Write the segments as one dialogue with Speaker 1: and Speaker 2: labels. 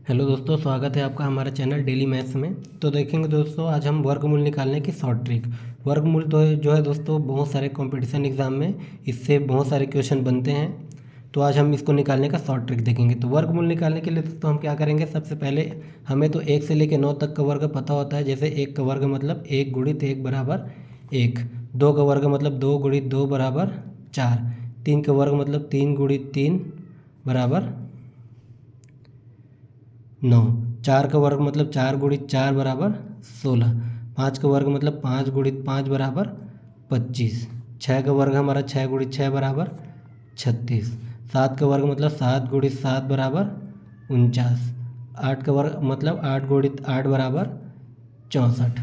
Speaker 1: Hello दोस्तों, स्वागत है आपका हमारे चैनल डेली मैथ्स में। तो देखेंगे दोस्तों, आज हम वर्गमूल निकालने की शॉर्ट ट्रिक। वर्गमूल तो जो है दोस्तों, बहुत सारे कंपटीशन एग्जाम में इससे बहुत सारे क्वेश्चन बनते हैं। तो आज हम इसको निकालने का शॉर्ट ट्रिक देखेंगे। तो वर्गमूल निकालने के लिए दोस्तों हम क्या करेंगे, सबसे पहले हमें तो 1 से लेकर 9 तक का वर्ग पता होता है। जैसे 1 का वर्ग मतलब 1 गुणित 1 बराबर 1, 2 का वर्ग मतलब 2 गुणित 2 बराबर 4, 3 का वर्ग मतलब 3 गुणित 3 बराबर 9, 4 का वर्ग मतलब 4 गुणित 4 बराबर 16, 5 का वर्ग मतलब 5 गुणित 5 बराबर 25, 6 का वर्ग हमारा 6 गुणित 6 बराबर 36, 7 का वर्ग मतलब 7 गुणित 7 बराबर 49, 8 का वर्ग मतलब 8 गुणित 8 बराबर 64,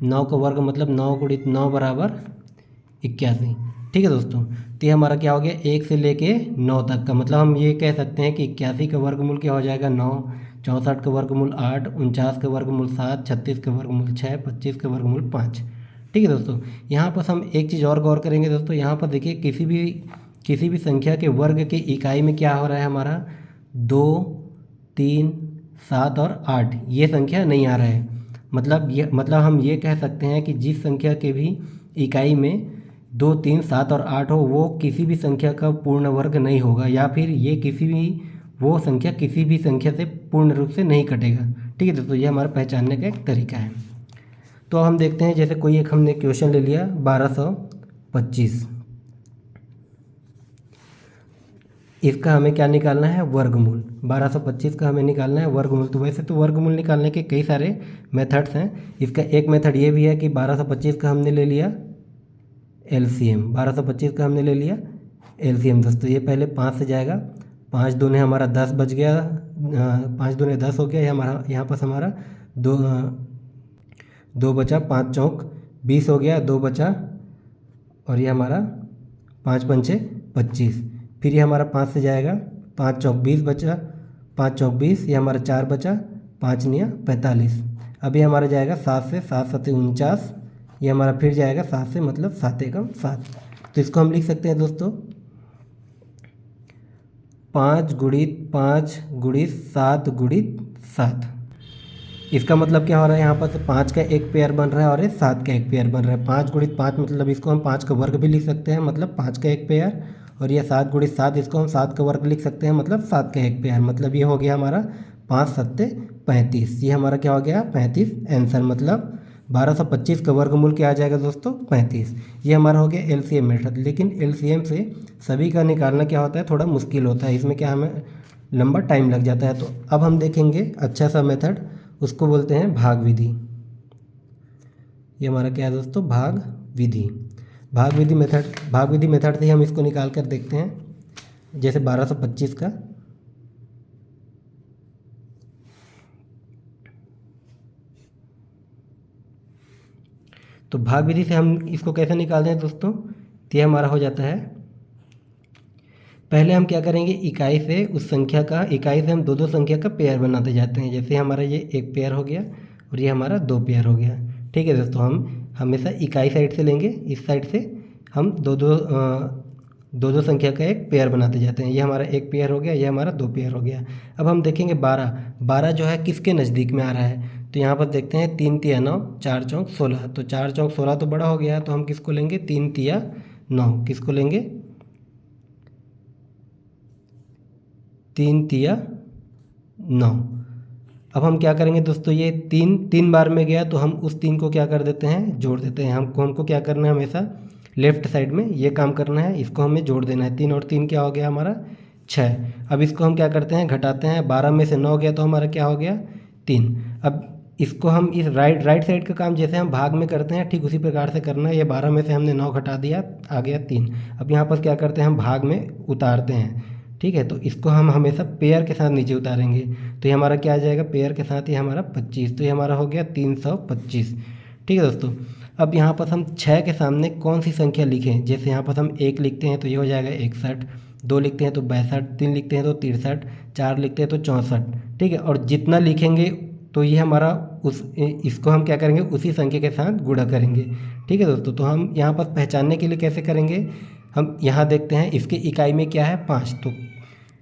Speaker 1: 9 का वर्ग मतलब 9 गुणित 9 बराबर 81। ठीक है दोस्तों, तो ये हमारा क्या हो गया, 1 से लेके 9 तक का। मतलब हम ये कह सकते हैं कि 81 का वर्गमूल क्या हो जाएगा 9, 64 का वर्गमूल 8, 49 का वर्गमूल 7, 36 का वर्गमूल 6, 25 का वर्गमूल 5। ठीक है दोस्तों, यहाँ पर हम एक चीज़ और गौर करेंगे दोस्तों। यहाँ पर देखिए, किसी भी संख्या के वर्ग के इकाई में क्या हो रहा है हमारा, 2, 3, 7 और 8 ये संख्या नहीं आ रहा है। मतलब हम ये कह सकते हैं कि जिस संख्या के भी इकाई में 2, 3, 7 और 8 हो, वो किसी भी संख्या का पूर्ण वर्ग नहीं होगा, या फिर ये वो संख्या किसी भी संख्या से पूर्ण रूप से नहीं कटेगा। ठीक है दोस्तों, ये हमारा पहचानने का एक तरीका है। तो हम देखते हैं, जैसे कोई एक हमने क्वेश्चन ले लिया 1225, इसका हमें क्या निकालना है, वर्गमूल। 1225 का हमें निकालना है वर्गमूल। तो वैसे तो वर्गमूल निकालने के कई सारे मेथड्स हैं। इसका एक मेथड ये भी है कि 1225 का हमने ले लिया एलसीएम। 1225 का हमने ले लिया एलसीएम दोस्तों। ये पहले 5 से जाएगा, 5 दूने हमारा 10 बच गया, 5 दूने 10 हो गया। ये हमारा यहाँ पास हमारा दो बचा, 5 चौक 20 हो गया, 2 बचा, और ये हमारा 5 पंचे 25। फिर ये हमारा 5 से जाएगा, 5 चौक 20 बचा, 5 चौक 20, ये हमारा 4 बचा, 5 निया 45। अब ये हमारा जाएगा 7 से, 7 सत्ते 49, ये हमारा फिर जाएगा 7 से, मतलब 7 एकम 7। तो इसको हम लिख सकते हैं दोस्तों 5 गुणित 5 गुणित 7 गुणित 7। इसका मतलब क्या हो रहा है, यहाँ पर 5 का एक पेयर बन रहा है और 7 का एक पेयर बन रहा है। 5 गुणित 5 मतलब इसको हम 5 का वर्ग भी लिख सकते हैं, मतलब 5 का एक पेयर। और ये 7 गुणित 7, इसको हम 7 का वर्ग लिख सकते हैं, मतलब 7 का एक पेयर। मतलब ये हो गया हमारा 5 सत्ते 35। ये हमारा क्या हो गया, 35 आंसर। मतलब 1225 का वर्गमूल क्या आ जाएगा दोस्तों, 35। ये हमारा हो गया एलसीएम मेथड। लेकिन एलसीएम से सभी का निकालना क्या होता है, थोड़ा मुश्किल होता है। इसमें क्या हमें लंबा टाइम लग जाता है। तो अब हम देखेंगे अच्छा सा मेथड, उसको बोलते हैं भाग विधि। ये हमारा क्या है दोस्तों, भाग विधि। भाग विधि मेथड से ही हम इसको निकाल कर देखते हैं। जैसे 1225 का, तो भाग विधि से हम इसको कैसे निकालते हैं दोस्तों, तो ये हमारा हो जाता है, पहले हम क्या करेंगे, इकाई से हम दो संख्या का पेयर बनाते जाते हैं। जैसे हमारा ये एक पेयर हो गया और ये हमारा 2 पेयर हो गया। ठीक है दोस्तों, हम हमेशा इकाई साइड से लेंगे, इस साइड से हम दो संख्या का एक पेयर बनाते जाते हैं। ये हमारा एक पेयर हो गया, ये हमारा 2 पेयर हो गया। अब हम देखेंगे 12 जो है किसके नज़दीक में आ रहा है। तो यहाँ पर देखते हैं 3 तिया 9, 4 चौक 16। तो 4 चौक 16 तो बड़ा हो गया है, तो हम किसको लेंगे, 3 तिया 9। किसको लेंगे, 3 तिया 9। अब हम क्या करेंगे दोस्तों, ये 3 बार में गया, तो हम उस 3 को क्या कर देते हैं, जोड़ देते हैं। हमको क्या करना है, हमेशा लेफ्ट साइड में ये काम करना है, इसको हमें जोड़ देना है। 3 और 3 क्या हो गया हमारा, 6। अब इसको हम क्या करते हैं, घटाते हैं। 12 में से 9 गया तो हमारा क्या हो गया, 3। अब इसको हम इस राइट साइड का काम जैसे हम भाग में करते हैं, ठीक उसी प्रकार से करना है। ये 12 में से हमने 9 घटा दिया, आ गया 3। अब यहाँ पर क्या करते हैं, हम भाग में उतारते हैं। ठीक है, तो इसको हम हमेशा पेयर के साथ नीचे उतारेंगे। तो ये हमारा क्या आ जाएगा, पेयर के साथ ही हमारा 25। तो ये हमारा हो गया 325। ठीक है दोस्तों, अब यहाँ पर हम 6 के सामने कौन सी संख्या लिखें। जैसे यहाँ पर हम 1 लिखते हैं तो ये हो जाएगा 61, 2 लिखते हैं तो 62, 3 लिखते हैं तो 63, 4 लिखते हैं तो 64। ठीक है, और जितना लिखेंगे तो ये हमारा इसको हम क्या करेंगे, उसी संख्या के साथ गुणा करेंगे। ठीक है दोस्तों, तो हम यहाँ पर पहचानने के लिए कैसे करेंगे, हम यहाँ देखते हैं इसके इकाई में क्या है, 5।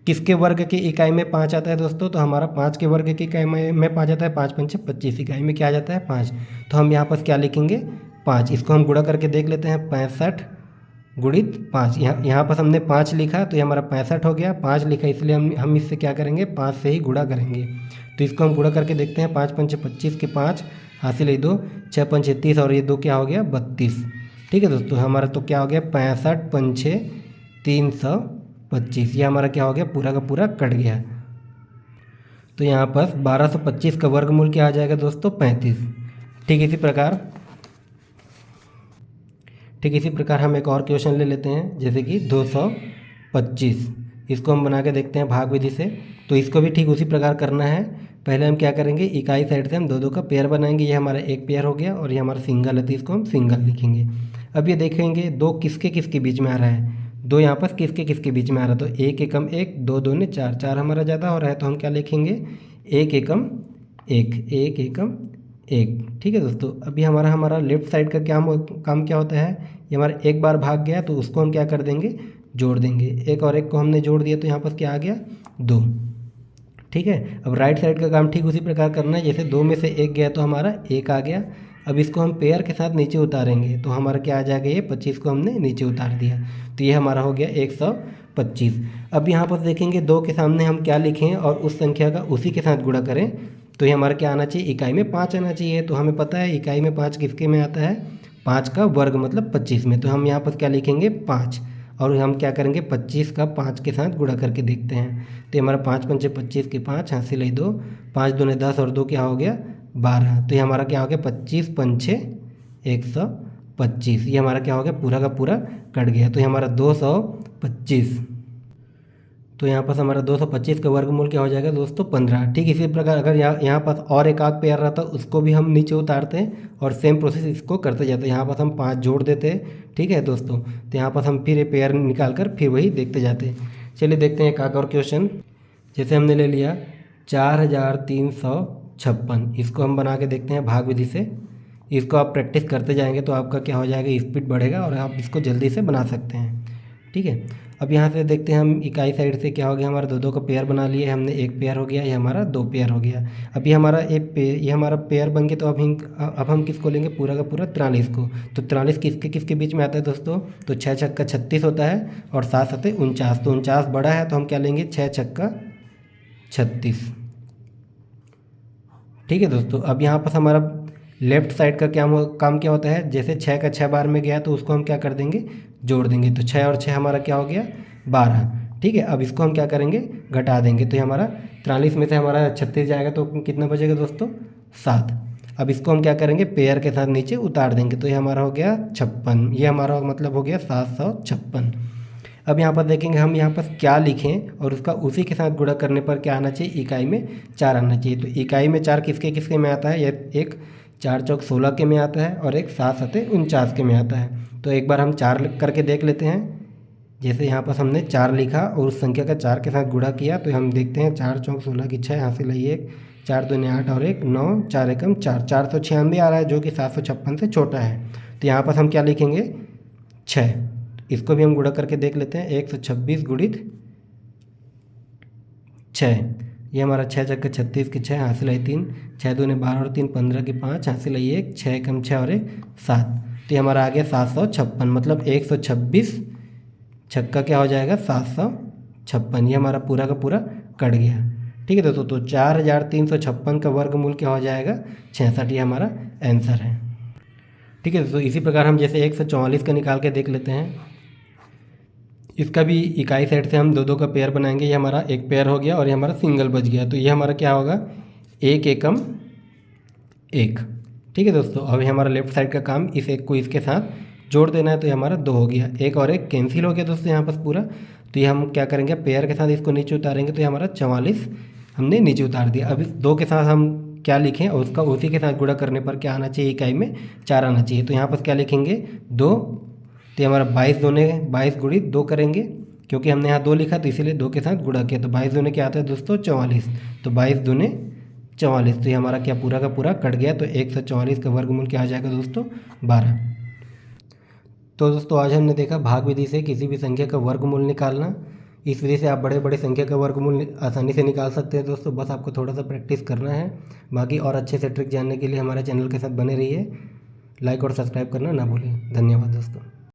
Speaker 1: किसके वर्ग की इकाई में 5 आता है दोस्तों? तो हमारा 5 के वर्ग की इकाई में 5 आता है, 5 पंचे 25, इकाई में क्या आ जाता है 5। तो हम यहाँ पर क्या लिखेंगे 5। इसको हम गुणा करके देख लेते हैं, 65 गुणित 5। यहाँ पर हमने 5 लिखा तो ये हमारा 65 हो गया। 5 लिखा इसलिए हम इससे क्या करेंगे 5 से ही गुणा करेंगे। तो इसको हम गुणा करके देखते हैं, 5 पंचे 25 के 5 हासिल है 2, 6 पंचे 30 और ये 2 क्या हो गया 32। ठीक है दोस्तों, हमारा तो क्या हो गया 65 पंचे 325, ये हमारा क्या हो गया पूरा का पूरा कट गया। तो यहाँ पर 1225 का वर्गमूल क्या आ जाएगा दोस्तों 35। ठीक इसी प्रकार हम एक और क्वेश्चन ले लेते हैं, जैसे कि 225। इसको हम बना के देखते हैं भाग विधि से। तो इसको भी ठीक उसी प्रकार करना है। पहले हम क्या करेंगे, इकाई साइड से हम दो का पेयर बनाएंगे। ये हमारा एक पेयर हो गया और ये हमारा सिंगल है, तो इसको हम सिंगल लिखेंगे। अब ये देखेंगे 2 किसके किसके बीच में आ रहा है, 2 यहाँ पर किसके किसके बीच में आ रहा है। तो 1 एकम 1, 2 दूने 4, 4 हमारा ज़्यादा हो रहा है तो हम क्या लिखेंगे 1 एकम 1, 1 एकम 1। ठीक है दोस्तों, अभी हमारा लेफ्ट साइड का काम क्या होता है, ये हमारा एक बार भाग गया तो उसको हम क्या कर देंगे जोड़ देंगे। 1 और 1 को हमने जोड़ दिया तो यहाँ पर क्या आ गया 2। ठीक है, अब राइट साइड का काम ठीक उसी प्रकार करना है। जैसे 2 में से 1 गया तो हमारा 1 आ गया। अब इसको हम पेयर के साथ नीचे उतारेंगे तो हमारा क्या आ जाएगा, ये 25 को हमने नीचे उतार दिया तो ये हमारा हो गया 125। अब यहाँ पर देखेंगे 2 के सामने हम क्या लिखें और उस संख्या का उसी के साथ गुणा करें तो ये हमारा क्या आना चाहिए, इकाई में 5 आना चाहिए। तो हमें पता है इकाई में 5 किसके में आता है, 5 का वर्ग मतलब 25 में। तो हम यहाँ पर क्या लिखेंगे 5 और हम क्या करेंगे 25 का 5 के साथ गुणा करके देखते हैं। तो हमारा 5 पंचे 25 के 5 हासिल है 2, 5 दूने 10 और 2 क्या हो गया 12। तो ये हमारा क्या हो गया 25 पंचे 125, ये हमारा क्या हो गया पूरा का पूरा कट गया। तो ये हमारा 225। तो यहाँ पर हमारा 225 का वर्गमूल क्या हो जाएगा दोस्तों 15। ठीक इसी प्रकार अगर यहाँ पर और एक आग पेयर रहता उसको भी हम नीचे उतारते हैं और सेम प्रोसेस इसको करते जाते हैं। यहाँ पर हम 5 जोड़ देते हैं। ठीक है दोस्तों, तो यहाँ पर हम फिर ये पेयर निकाल कर फिर वही देखते जाते हैं। चलिए देखते हैं एक आग और क्वेश्चन। जैसे हमने ले लिया 4356, इसको हम बना के देखते हैं भाग विधि से। इसको आप प्रैक्टिस करते जाएंगे तो आपका क्या हो जाएगा स्पीड बढ़ेगा और आप इसको जल्दी से बना सकते हैं। ठीक है, अब यहाँ से देखते हैं हम इकाई साइड से क्या हो गया, हमारा 2 का पेयर बना लिए हमने, एक पेयर हो गया, ये हमारा 2 पेयर हो गया। अब ये हमारा ये हमारा पेयर बन गया। तो अब हम किसको लेंगे पूरा का पूरा 43 को। तो 43 किसके किसके बीच में आता है दोस्तों, तो 6 छक्का 36 होता है और 7 7 49। तो 49 बड़ा है तो हम क्या लेंगे 6 छक्का 36। ठीक है दोस्तों, अब यहाँ पर हमारा लेफ्ट साइड का काम क्या होता है, जैसे 6 का 6 बार में गया तो उसको हम क्या कर देंगे जोड़ देंगे। तो 6 और 6 हमारा क्या हो गया 12। ठीक है, अब इसको हम क्या करेंगे घटा देंगे। तो ये हमारा 43 में से हमारा 36 जाएगा तो कितना बचेगा दोस्तों 7। अब इसको हम क्या करेंगे पेयर के साथ नीचे उतार देंगे तो ये हमारा हो गया 56, ये हमारा मतलब हो गया 756। अब यहाँ पर देखेंगे हम यहाँ पर क्या लिखें और उसका उसी के साथ गुणा करने पर क्या आना चाहिए, इकाई में 4 आना चाहिए। तो इकाई में 4 किसके किसके में आता है, ये एक 4 चौक 16 के में आता है और एक 7 7 49 के में आता है। तो एक बार हम 4 करके देख लेते हैं। जैसे यहाँ पर हमने 4 लिखा और उस संख्या का 4 के साथ गुणा किया तो हम देखते हैं 4 चौक 16 की 6 हासिल है 1, 4 दूने 8 और 1 9, 4 एकम 4, 496 आ रहा है जो कि 756 से छोटा है। तो यहाँ पर हम क्या लिखेंगे 6, इसको भी हम गुणा करके देख लेते हैं। 126 गुणित 6, ये हमारा 6 छक्का 36 की 6 हासिल है 3, 6 दूने 12 और 3 15 की 5 हासिल है 1, 6 एकम 6 और 1 7। तो ये हमारा आ गया 756, मतलब 126 छक्का क्या हो जाएगा 756, ये हमारा पूरा का पूरा कट गया। ठीक है दोस्तों, तो 4356 का वर्गमूल क्या हो जाएगा 66, ये हमारा आंसर है। ठीक है दोस्तों, इसी प्रकार हम जैसे 144 का निकाल के देख लेते हैं। इसका भी इकाई साइड से हम 2 का पेयर बनाएंगे। ये हमारा एक पेयर हो गया और ये हमारा सिंगल बच गया। तो ये हमारा क्या होगा 1 एकम 1। ठीक है दोस्तों, अभी हमारा लेफ्ट साइड का काम इस एक को इसके साथ जोड़ देना है। तो ये हमारा 2 हो गया, 1 और 1 कैंसिल हो गया दोस्तों यहाँ पर पूरा। तो ये हम क्या करेंगे पेयर के साथ इसको नीचे उतारेंगे तो ये हमारा 44 हमने नीचे उतार दिया। अभी 2 के साथ हम क्या लिखें और उसका उसी के साथ गुणा करने पर क्या आना चाहिए, इकाई में 4 आना चाहिए। तो यहाँ पर क्या लिखेंगे 2, तो हमारा 22 दूने 22 गुणित 2 करेंगे, क्योंकि हमने यहाँ 2 लिखा तो इसीलिए 2 के साथ गुणा किया। तो 22 दूने क्या आता है दोस्तों 44, तो 22 दूने 44। तो ये हमारा क्या पूरा का पूरा कट गया। तो 144 का वर्गमूल क्या आ जाएगा दोस्तों 12। तो दोस्तों आज हमने देखा भाग विधि से किसी भी संख्या का वर्गमूल निकालना। इस वजह से आप बड़े बड़े संख्या का वर्गमूल आसानी से निकाल सकते हैं दोस्तों। बस आपको थोड़ा सा प्रैक्टिस करना है। बाकी और अच्छे से ट्रिक जानने के लिए हमारे चैनल के साथ बने रहिए। लाइक और सब्सक्राइब करना ना भूलें। धन्यवाद दोस्तों।